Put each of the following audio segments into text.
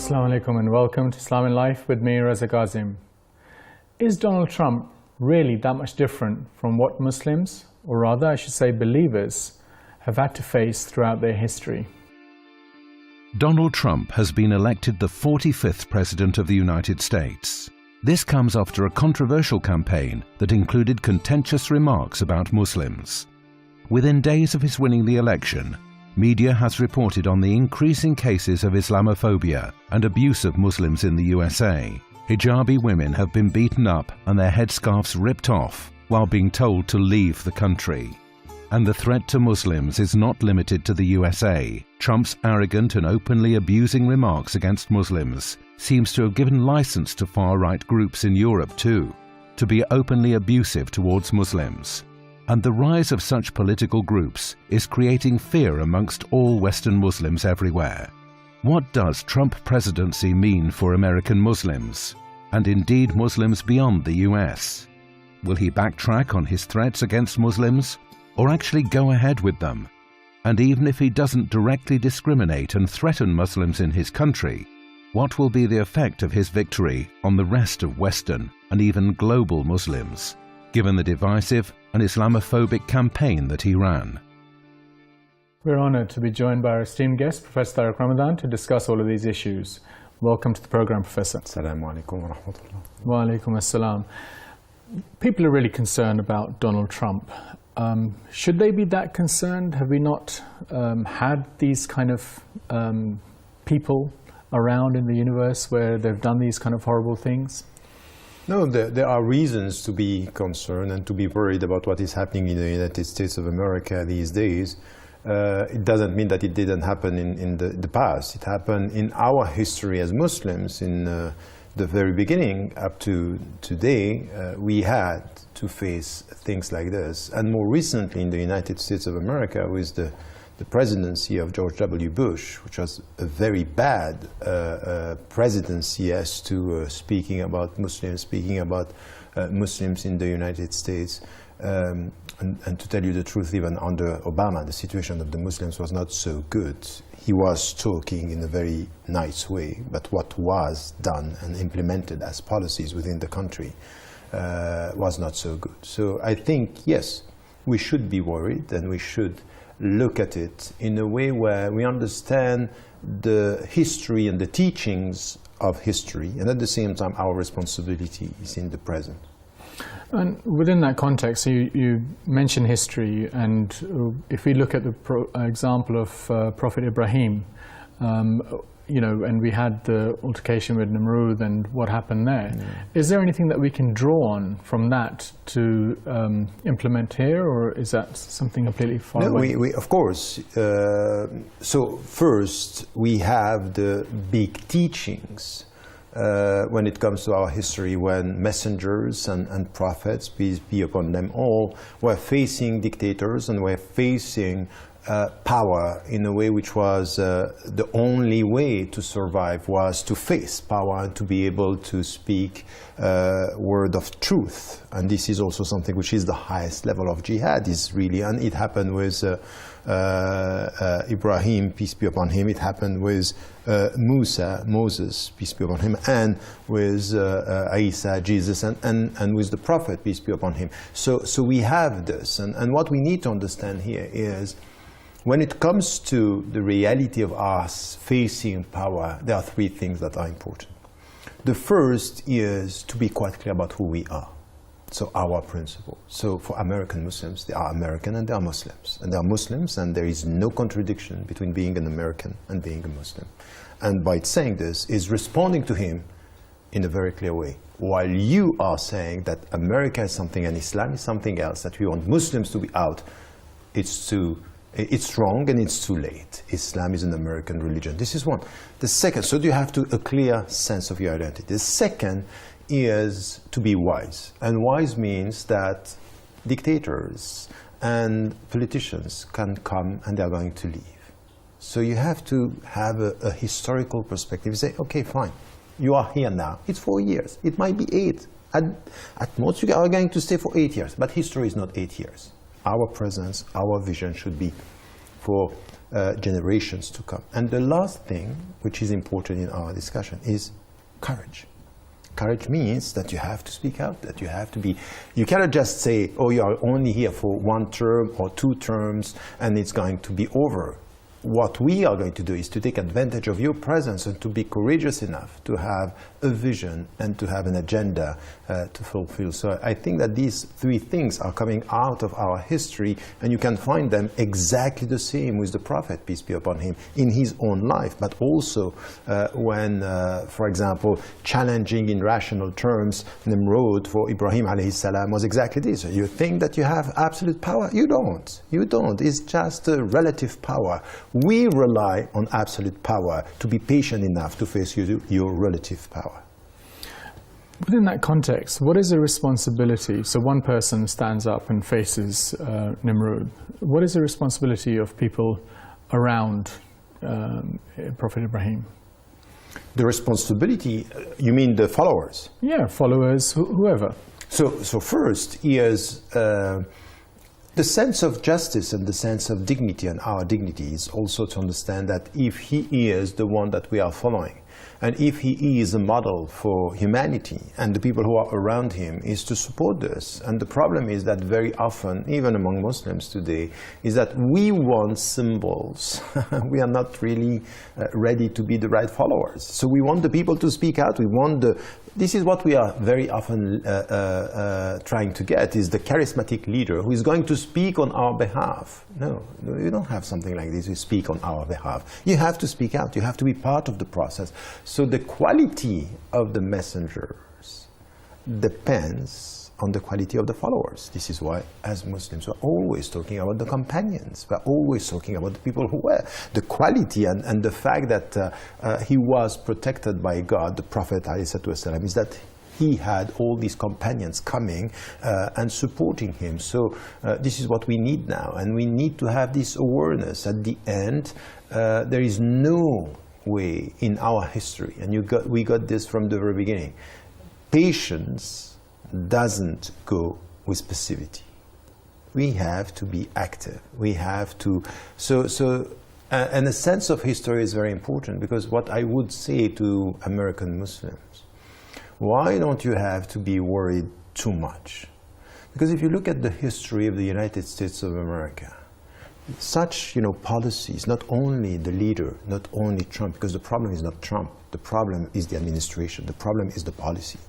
Assalamu alaikum and welcome to Islam in Life with me, Reza Ghazim. Is Donald Trump really that much different from what Muslims, or rather I should say believers, have had to face throughout their history? Donald Trump has been elected the 45th President of the United States. This comes after a controversial campaign that included contentious remarks about Muslims. Within days of his winning the election, media has reported on the increasing cases of Islamophobia and abuse of Muslims in the USA. Hijabi women have been beaten up and their headscarves ripped off while being told to leave the country. And the threat to Muslims is not limited to the USA. Trump's arrogant and openly abusing remarks against Muslims seems to have given license to far-right groups in Europe too, to be openly abusive towards Muslims. And the rise of such political groups is creating fear amongst all Western Muslims everywhere. What does Trump presidency mean for American Muslims, and indeed Muslims beyond the US? Will he backtrack on his threats against Muslims, or actually go ahead with them? And even if he doesn't directly discriminate and threaten Muslims in his country, what will be the effect of his victory on the rest of Western and even global Muslims, given the divisive and Islamophobic campaign that he ran? We're honored to be joined by our esteemed guest, Professor Tariq Ramadan, to discuss all of these issues. Welcome to the program, Professor. Assalamu alaikum wa rahmatullah. Wa alaikum assalam. People are really concerned about Donald Trump. Should they be that concerned? Have we not had these kind of people around in the universe where they've done these kind of horrible things? No, there are reasons to be concerned and to be worried about what is happening in the United States of America these days. It doesn't mean that it didn't happen in the past. It happened in our history as Muslims in the very beginning up to today. We had to face things like this. And more recently in the United States of America with the presidency of George W. Bush, which was a very bad presidency as to speaking about Muslims in the United States. And to tell you the truth, even under Obama, the situation of the Muslims was not so good. He was talking in a very nice way, but what was done and implemented as policies within the country was not so good. So I think, yes, we should be worried, and we should look at it in a way where we understand the history and the teachings of history, and at the same time our responsibility is in the present. And within that context, you mentioned history, and if we look at the example of Prophet Ibrahim, and we had the altercation with Namrud and what happened there. Yeah. Is there anything that we can draw on from that to implement here, or is that something completely far away? No, we of course. So first, we have the big teachings when it comes to our history, when messengers and prophets, peace be upon them all, were facing dictators and were facing power in a way which was the only way to survive was to face power and to be able to speak word of truth. And this is also something which is the highest level of jihad, is really, and it happened with Ibrahim, peace be upon him. It happened with Moses, peace be upon him, and with Isa, Jesus, and with the Prophet, peace be upon him. So we have this, and what we need to understand here is, when it comes to the reality of us facing power, there are three things that are important. The first is to be quite clear about who we are. So our principle. So for American Muslims, they are American and they are Muslims. And they are Muslims, and there is no contradiction between being an American and being a Muslim. And by saying this is responding to him in a very clear way. While you are saying that America is something and Islam is something else, that we want Muslims to be out, it's wrong and it's too late. Islam is an American religion. This is one. The second, so you have a clear sense of your identity. The second is to be wise. And wise means that dictators and politicians can come and they're going to leave. So you have to have a historical perspective. You say, okay, fine, you are here now. It's 4 years. It might be 8. At most you are going to stay for 8 years. But history is not 8 years. Our presence, our vision should be for generations to come. And the last thing, which is important in our discussion, is courage. Courage means that you have to speak out, that you have to be, you cannot just say, oh, you are only here for 1 term or 2 terms and it's going to be over. What we are going to do is to take advantage of your presence and to be courageous enough to have a vision and to have an agenda to fulfill. So I think that these 3 things are coming out of our history, and you can find them exactly the same with the Prophet, peace be upon him, in his own life, but also when, for example, challenging in rational terms Nimrod for Ibrahim alayhi salam was exactly this. You think that you have absolute power? You don't. You don't. It's just a relative power. We rely on absolute power to be patient enough to face your relative power. Within that context, what is the responsibility? So one person stands up and faces Nimrod. What is the responsibility of people around Prophet Ibrahim? The responsibility, you mean the followers? Yeah, followers, whoever. So first is the sense of justice and the sense of dignity, and our dignity is also to understand that if he is the one that we are following, and if he is a model for humanity, and the people who are around him is to support this. And the problem is that very often, even among Muslims today, is that we want symbols. We are not really ready to be the right followers. So we want the people to speak out. We want this is what we are very often trying to get, is the charismatic leader who is going to speak on our behalf. No, you don't have something like this, you speak on our behalf. You have to speak out, you have to be part of the process. So the quality of the messengers depends on the quality of the followers. This is why, as Muslims, we're always talking about the companions. We're always talking about the people who were. The quality and the fact that he was protected by God, the Prophet ﷺ, is that he had all these companions coming and supporting him. So this is what we need now. And we need to have this awareness. At the end, there is no way in our history, and we got this from the very beginning, patience doesn't go with passivity. We have to be active. We have to, and a sense of history is very important, because what I would say to American Muslims, why don't you have to be worried too much? Because if you look at the history of the United States of America, such policies, not only the leader, not only Trump, because the problem is not Trump, the problem is the administration, the problem is the policy.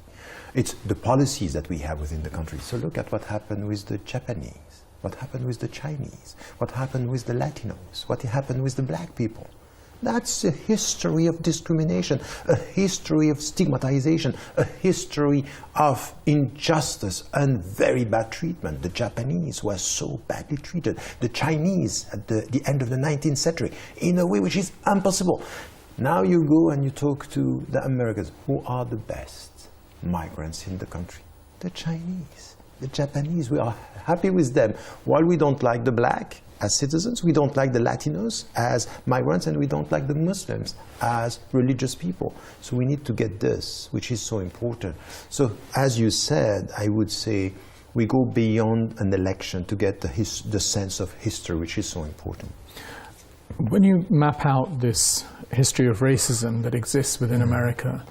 It's the policies that we have within the country. So look at what happened with the Japanese, what happened with the Chinese, what happened with the Latinos, what happened with the black people. That's a history of discrimination, a history of stigmatization, a history of injustice and very bad treatment. The Japanese were so badly treated. The Chinese at the end of the 19th century, in a way which is impossible. Now you go and you talk to the Americans. Who are the best migrants in the country? The Chinese, the Japanese. We are happy with them. While we don't like the black as citizens, we don't like the Latinos as migrants, and we don't like the Muslims as religious people. So we need to get this, which is so important. So as you said, I would say we go beyond an election to get the sense of history, which is so important. When you map out this history of racism that exists within America,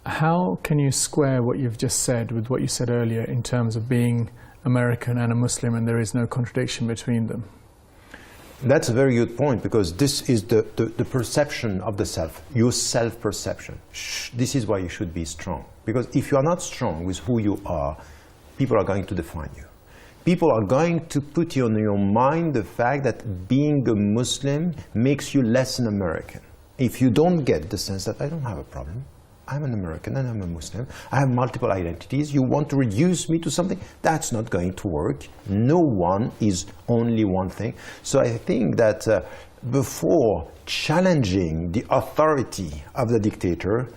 how can you square what you've just said with what you said earlier in terms of being American and a Muslim, and there is no contradiction between them? That's a very good point, because this is the perception of the self, your self-perception. This is why you should be strong. Because if you are not strong with who you are, people are going to define you. People are going to put you in your mind the fact that being a Muslim makes you less an American. If you don't get the sense that I don't have a problem, I'm an American and I'm a Muslim, I have multiple identities, you want to reduce me to something, that's not going to work. No one is only one thing. So I think that before challenging the authority of the dictator,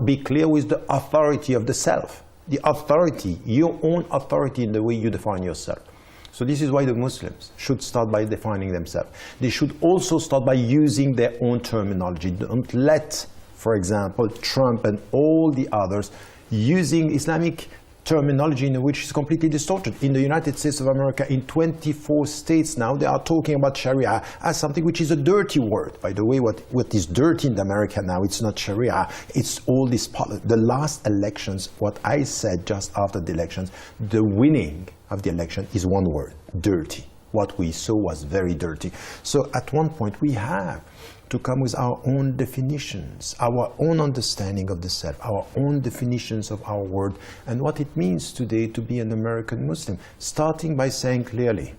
be clear with the authority of the self. The authority, your own authority in the way you define yourself. So this is why the Muslims should start by defining themselves. They should also start by using their own terminology. Don't let, for example, Trump and all the others using Islamic terminology in which is completely distorted. In the United States of America, in 24 states now, they are talking about Sharia as something which is a dirty word. By the way, what is dirty in America now, it's not Sharia, it's all this, the last elections, what I said just after the elections, the winning of the election is one word, dirty. What we saw was very dirty. So at one point we have to come with our own definitions, our own understanding of the self, our own definitions of our word, and what it means today to be an American Muslim, starting by saying clearly,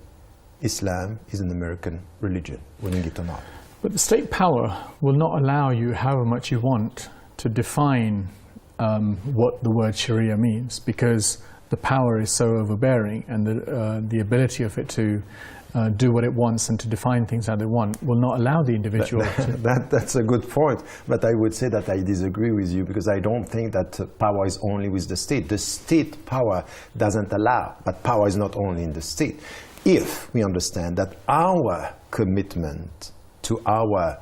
Islam is an American religion, willing it or not. But the state power will not allow you, however much you want, to define what the word Sharia means, because the power is so overbearing, and the ability of it to do what it wants and to define things how they want will not allow the individual to... That's a good point, but I would say that I disagree with you, because I don't think that power is only with the state. The state power doesn't allow, but power is not only in the state. If we understand that our commitment to our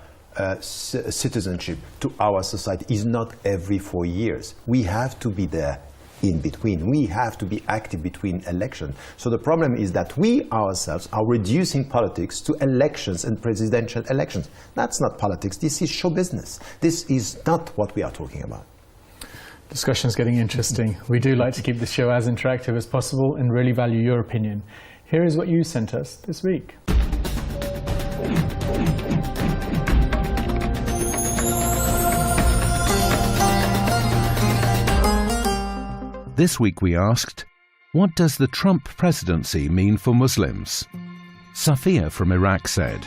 citizenship, to our society, is not every 4 years, we have to be there in between. We have to be active between elections. So the problem is that we ourselves are reducing politics to elections and presidential elections. That's not politics. This is show business. This is not what we are talking about. Discussion's getting interesting. We do like to keep the show as interactive as possible and really value your opinion. Here is what you sent us this week. This week we asked, what does the Trump presidency mean for Muslims? Safia from Iraq said,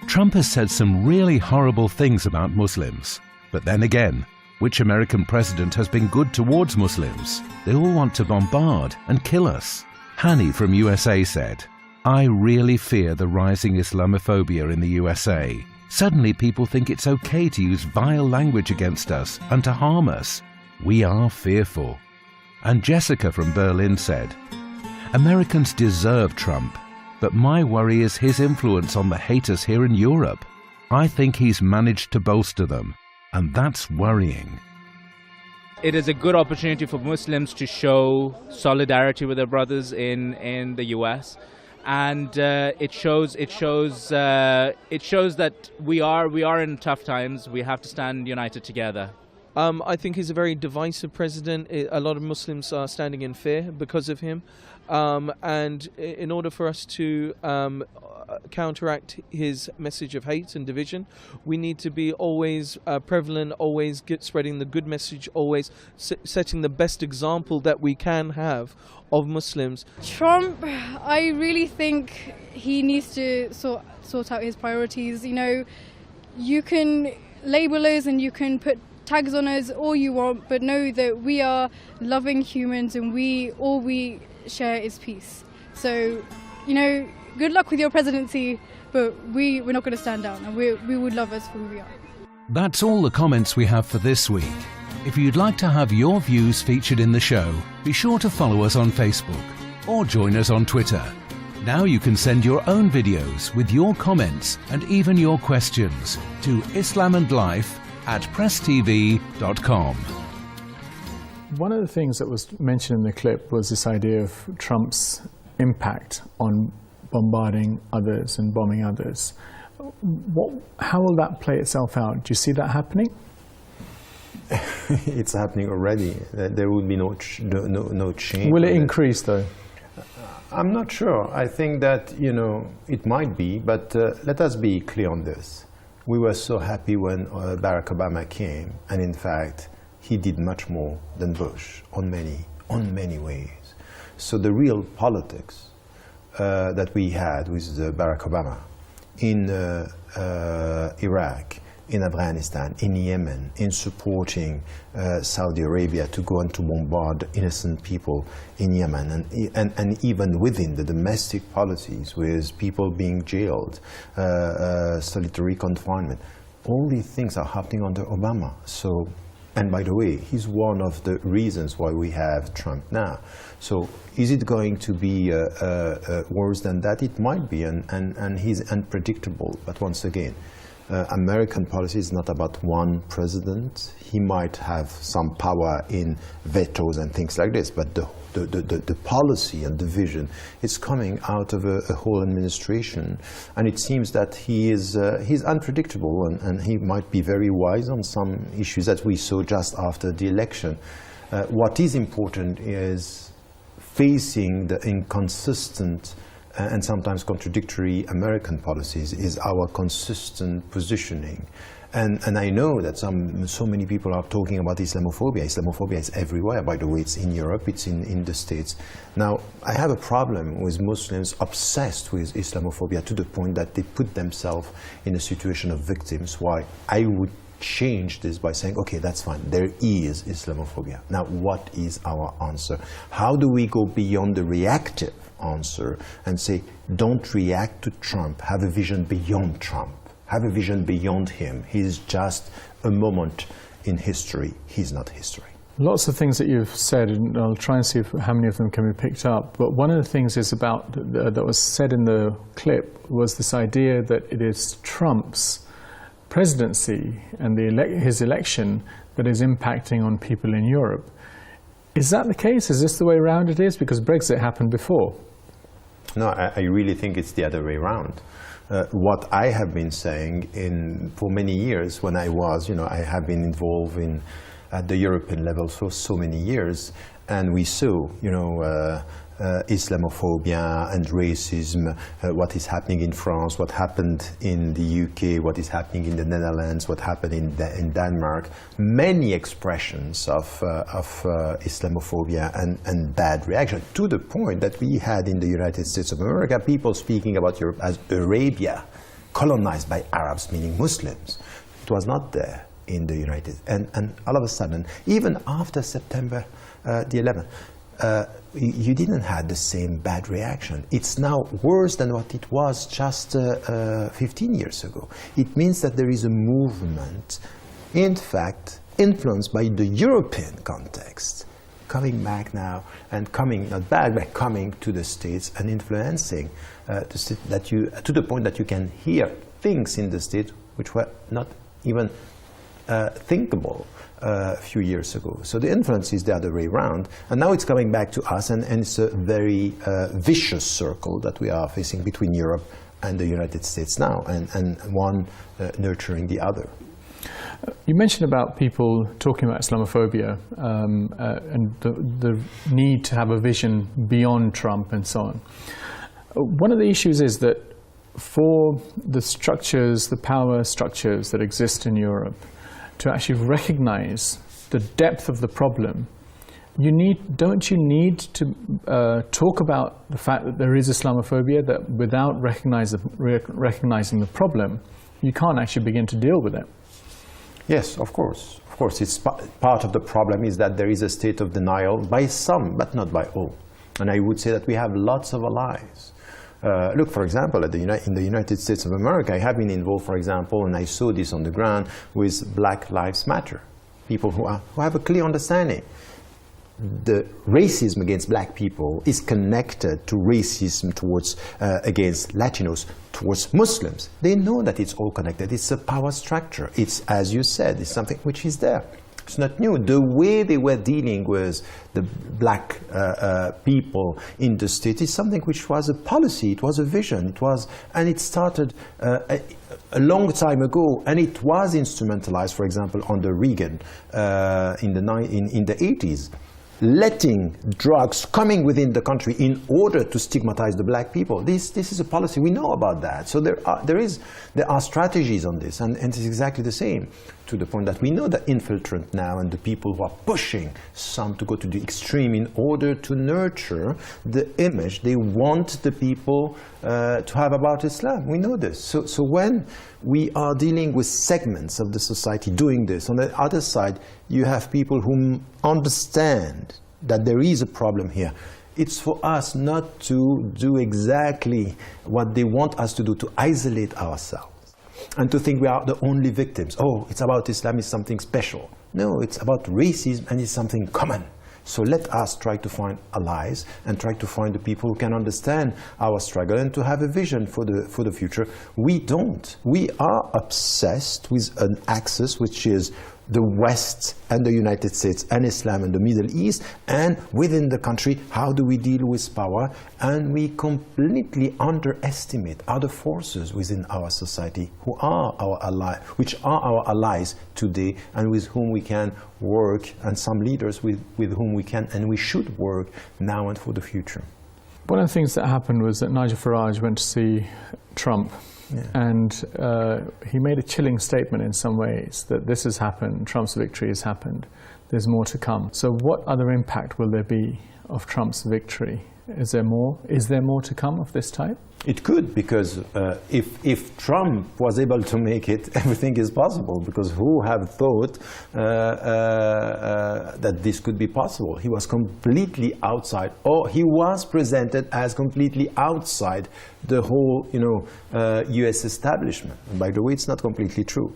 Trump has said some really horrible things about Muslims. But then again, which American president has been good towards Muslims? They all want to bombard and kill us. Hani from USA said, I really fear the rising Islamophobia in the USA. Suddenly people think it's okay to use vile language against us and to harm us. We are fearful. And Jessica from Berlin said, Americans deserve Trump, but my worry is his influence on the haters here in Europe. I think he's managed to bolster them, and that's worrying. It is a good opportunity for Muslims to show solidarity with their brothers in the US, and it shows that we are in tough times. We have to stand united together. I think he's a very divisive president. A lot of Muslims are standing in fear because of him. And in order for us to counteract his message of hate and division, we need to be always prevalent, always spreading the good message, always setting the best example that we can have of Muslims. Trump, I really think he needs to sort out his priorities. You know, you can label us and you can put tags on us all you want, but know that we are loving humans and all we share is peace. So, you know, good luck with your presidency, but we're not going to stand down, and we would love us for who we are. That's all the comments we have for this week. If you'd like to have your views featured in the show, be sure to follow us on Facebook or join us on Twitter. Now you can send your own videos with your comments and even your questions to islamandlife@presstv.com. One of the things that was mentioned in the clip was this idea of Trump's impact on bombarding others and bombing others. How will that play itself out? Do you see that happening? It's happening already. There will be no change. Will it increase though? I'm not sure. I think that, you know, it might be, but let us be clear on this. We were so happy when Barack Obama came, and in fact, he did much more than Bush on many ways. So the real politics that we had with Barack Obama in Iraq, in Afghanistan, in Yemen, in supporting Saudi Arabia to go and to bombard innocent people in Yemen, and even within the domestic policies with people being jailed, solitary confinement, all these things are happening under Obama. So, and by the way, he's one of the reasons why we have Trump now. So is it going to be worse than that? It might be, and he's unpredictable. But once again, American policy is not about one president. He might have some power in vetoes and things like this, but the policy and the vision is coming out of a whole administration, and it seems that he's unpredictable, and he might be very wise on some issues that we saw just after the election. What is important is facing the inconsistent and sometimes contradictory American policies is our consistent positioning. And I know that so many people are talking about Islamophobia. Islamophobia is everywhere, by the way. It's in Europe, it's in the States. Now, I have a problem with Muslims obsessed with Islamophobia to the point that they put themselves in a situation of victims. Why? I would change this by saying, okay, that's fine, there is Islamophobia. Now, what is our answer? How do we go beyond the reactive answer and say, don't react to Trump, have a vision beyond Trump, have a vision beyond him. He's just a moment in history. He's not history. Lots of things that you've said, and I'll try and see how many of them can be picked up. But one of the things is about that was said in the clip was this idea that it is Trump's presidency and his election that is impacting on people in Europe. Is that the case? Is this the way around it is? Because Brexit happened before. No, I really think it's the other way around. What I have been saying for many years, when I have been involved at the European level for so many years, and we saw, Islamophobia and racism, what is happening in France, what happened in the UK, what is happening in the Netherlands, what happened in Denmark. Many expressions of Islamophobia and bad reaction, to the point that we had in the United States of America people speaking about Europe as Arabia, colonized by Arabs, meaning Muslims. It was not there in the United States. And all of a sudden, even after September the 11th, you didn't have the same bad reaction. It's now worse than what it was just 15 years ago. It means that there is a movement, in fact, influenced by the European context, coming back now and coming, not back, but coming to the States and influencing to the point that you can hear things in the States which were not even thinkable a few years ago. So the influence is the other way around, and now it's coming back to us, and it's a very vicious circle that we are facing between Europe and the United States now, and one nurturing the other. You mentioned about people talking about Islamophobia and the need to have a vision beyond Trump and so on. One of the issues is that for the structures, the power structures that exist in Europe, to actually recognize the depth of the problem, don't you need to talk about the fact that there is Islamophobia, that without recognizing the problem, you can't actually begin to deal with it? Yes, of course. Of course, it's part of the problem is that there is a state of denial by some, but not by all. And I would say that we have lots of allies. Look, for example, in the United States of America, I have been involved, for example, and I saw this on the ground, with Black Lives Matter. People who have a clear understanding. The racism against black people is connected to racism against Latinos, towards Muslims. They know that it's all connected. It's a power structure. It's, as you said, it's something which is there. It's not new. The way they were dealing with the black people in the state is something which was a policy, it was a vision, and it started a long time ago, and it was instrumentalized, for example, under Reagan in the 80s. Letting drugs coming within the country in order to stigmatize the black people. This is a policy. We know about that. So there are strategies on this, and it's exactly the same, to the point that we know the infiltrant now and the people who are pushing some to go to the extreme in order to nurture the image they want the people to have about Islam. We know this. So when we are dealing with segments of the society doing this, on the other side, you have people who understand that there is a problem here. It's for us not to do exactly what they want us to do, to isolate ourselves and to think we are the only victims. Oh, it's about Islam, it's something special. No, it's about racism, and it's something common. So let us try to find allies and try to find the people who can understand our struggle and to have a vision for the future. We don't. We are obsessed with an axis which is the West and the United States and Islam and the Middle East, and within the country, how do we deal with power? And we completely underestimate other forces within our society who are our allies, which are our allies today, and with whom we can work, and some leaders with whom we can and we should work now and for the future. One of the things that happened was that Nigel Farage went to see Trump. Yeah. And he made a chilling statement in some ways that this has happened, Trump's victory has happened, there's more to come. So what other impact will there be of Trump's victory? Is there more? Is there more to come of this type? It could, because if Trump was able to make it, everything is possible, because who have thought that this could be possible? He was completely outside, or he was presented as completely outside the whole, US establishment. And by the way, it's not completely true.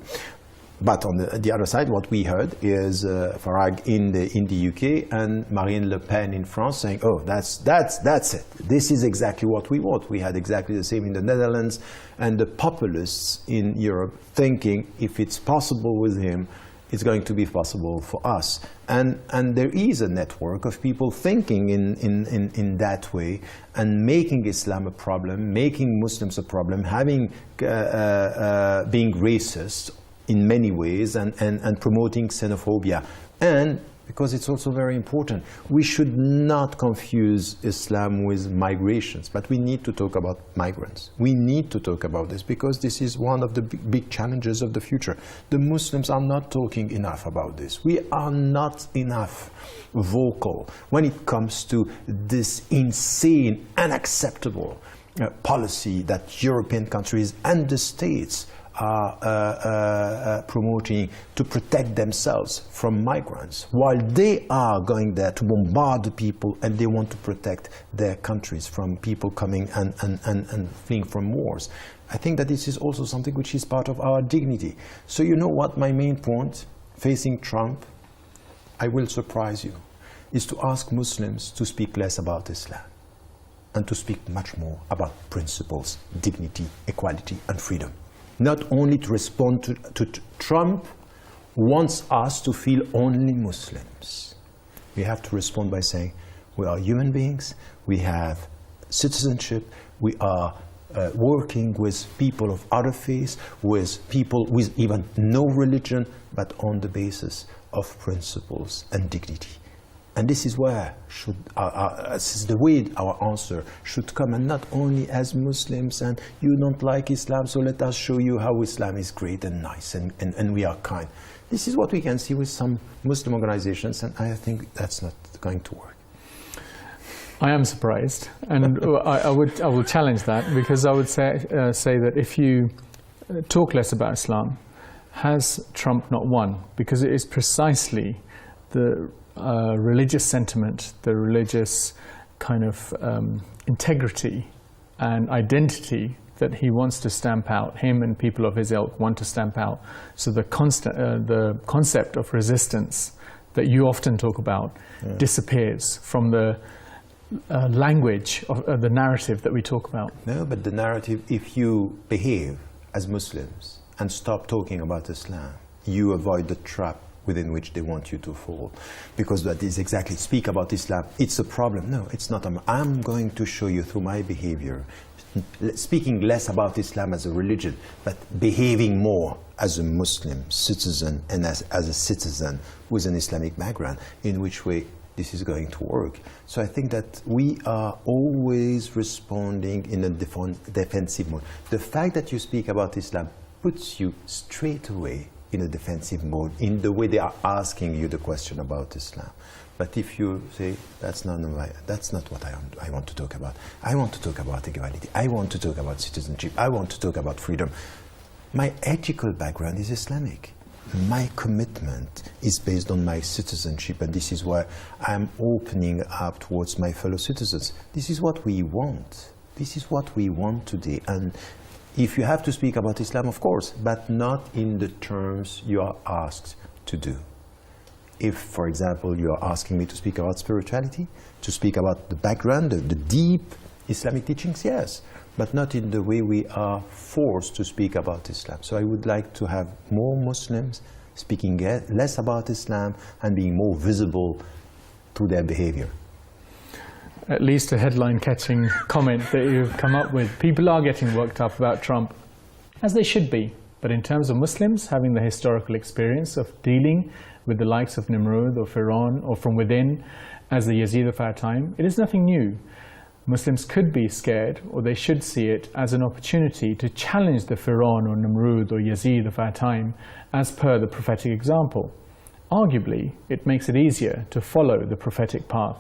But on the other side, what we heard is Farage in the UK and Marine Le Pen in France saying, "Oh, that's it. This is exactly what we want." We had exactly the same in the Netherlands, and the populists in Europe thinking if it's possible with him, it's going to be possible for us. And there is a network of people thinking in that way and making Islam a problem, making Muslims a problem, having being racist in many ways, and promoting xenophobia. And because it's also very important, we should not confuse Islam with migrations, but we need to talk about migrants. We need to talk about this because this is one of the big challenges of the future. The Muslims are not talking enough about this. We are not enough vocal when it comes to this insane, unacceptable policy that European countries and the states are promoting to protect themselves from migrants, while they are going there to bombard the people and they want to protect their countries from people coming and fleeing from wars. I think that this is also something which is part of our dignity. So you know what my main point facing Trump, I will surprise you, is to ask Muslims to speak less about Islam and to speak much more about principles, dignity, equality and freedom. Not only to respond to Trump wants us to feel only Muslims. We have to respond by saying we are human beings, we have citizenship, we are working with people of other faiths, with people with even no religion, but on the basis of principles and dignity. And this is where this is the way our answer should come, and not only as Muslims and you don't like Islam, so let us show you how Islam is great and nice and we are kind. This is what we can see with some Muslim organizations, and I think that's not going to work. I am surprised, and I will challenge that, because I would say that if you talk less about Islam, has Trump not won? Because it is precisely the religious sentiment, the religious kind of integrity and identity that he wants to stamp out, him and people of his ilk want to stamp out. So the concept of resistance that you often talk about disappears from the language of the narrative that we talk about. No, but the narrative, if you behave as Muslims and stop talking about Islam, you avoid the trap within which they want you to fall. Because that is exactly, speak about Islam, it's a problem. No, it's not. I'm going to show you through my behavior, speaking less about Islam as a religion, but behaving more as a Muslim citizen and as a citizen with an Islamic background, in which way this is going to work. So I think that we are always responding in a defensive mode. The fact that you speak about Islam puts you straight away in a defensive mode, in the way they are asking you the question about Islam. But if you say, that's not what I want to talk about. I want to talk about equality. I want to talk about citizenship. I want to talk about freedom. My ethical background is Islamic. My commitment is based on my citizenship, and this is why I'm opening up towards my fellow citizens. This is what we want. This is what we want today. And if you have to speak about Islam, of course, but not in the terms you are asked to do. if, for example, you are asking me to speak about spirituality, to speak about the background, the deep Islamic teachings, yes, but not in the way we are forced to speak about Islam. So I would like to have more Muslims speaking less about Islam and being more visible through their behavior. At least a headline-catching comment that you've come up with. People are getting worked up about Trump, as they should be. But in terms of Muslims having the historical experience of dealing with the likes of Nimrud or Fir'aun or from within, as the Yazid of our time, it is nothing new. Muslims could be scared, or they should see it as an opportunity to challenge the Fir'aun or Nimrud or Yazid of our time, as per the prophetic example. Arguably, it makes it easier to follow the prophetic path.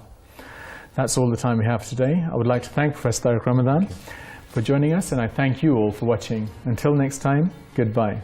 That's all the time we have today. I would like to thank Professor Tariq Ramadan for joining us, and I thank you all for watching. Until next time, goodbye.